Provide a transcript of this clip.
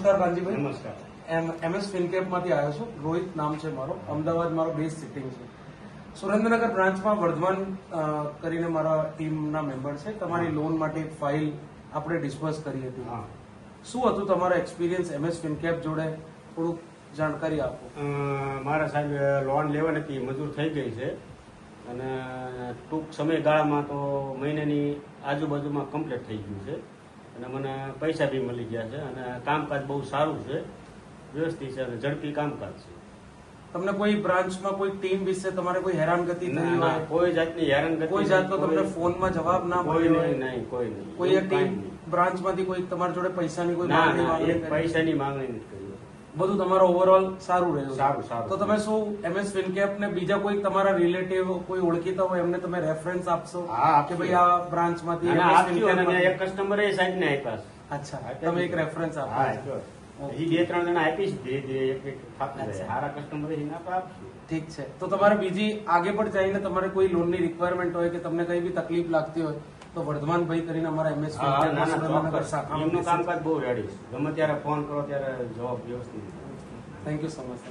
નમસ્કાર કાનજીભાઈ. નમસ્કાર. MS ફિનકેપમાંથી આવ્યો છું. રોહિત નામ છે મારો. અમદાવાદ મારો બેઝ સિટિંગ છે. સુરેન્દ્રનગર બ્રાન્ચમાં વર્ધમાન કરીને મારા ટીમના મેમ્બર છે. તમારી લોન માટે એક ફાઇલ આપણે ડિસ્પર્સ કરી હતી. શું હતું તમારો એક્સપિરિયન્સ MS ફિનકેપ જોડે? થોડુંક જાણકારી આપો. મારા સાહેબ લોન લેવાની હતી, મંજૂર થઈ ગઈ છે અને ટૂંક સમયગાળામાં તો મહિનાની આજુબાજુમાં કમ્પ્લીટ થઈ ગયું છે અને મને પૈસા બી મળી ગયા છે અને કામકાજ બહુ સારું છે, વ્યવસ્થિત છે અને ઝડપી કામકાજ છે. તમને કોઈ બ્રાન્ચમાં કોઈ ટીમ વિશે તમારે કોઈ હેરાનગતિ થઈ હોય? કોઈ જાતની હેરાનગતિ, કોઈ જાતનો તમને ફોનમાં જવાબ ના કોઈ મળ્યો હોય? નહીં, કોઈ નહીં. કોઈ ટીમ બ્રાન્ચમાંથી કોઈ તમારી જોડે પૈસાની કોઈ ના, માંગણી ના, વાગણી એક કરી? પૈસાની માંગણી નથી કરી. બધું તમારો ઓવરઓલ સારું રહ્યું? સારું, સારું. તો તમે શું MS ફિનકેપ ને બીજા કોઈ તમારા રિલેટિવ કોઈ ઓળખીતા હોય એમને તમે રેફરન્સ આપશો હા, કે ભાઈ આ બ્રાન્ચ માંથી અને MS આપ્યું ફિનકેપ અને માંથી? એક કસ્ટમર એ સાહેબ ને આપ્યા છે. અચ્છા, તમે એક રેફરન્સ હા, આપો. આપ્યો. હજી 2-3 જણા આપીશ, ધીરે ધીરે એક એક થતું જાય. અચ્છા. સારા કસ્ટમર એને આપણે આપશું. ઠીક છે. તો તમારે બીજી આગે પણ જઈને તમારે કોઈ લોનની રિક્વાયરમેન્ટ હોય કે તમને કઈ બી તકલીફ લાગતી હોય તો વર્ધમાનભાઈ કરીને અમારા MS હા, ના, ના, સુરેન્દ્રનગર ચોક્કસ. શાખામાં એમનું કામકાજ બહુ રેડી છે. ગમે ત્યારે ફોન કરો ત્યારે જવાબ વ્યવસ્થિત. Thank you so much.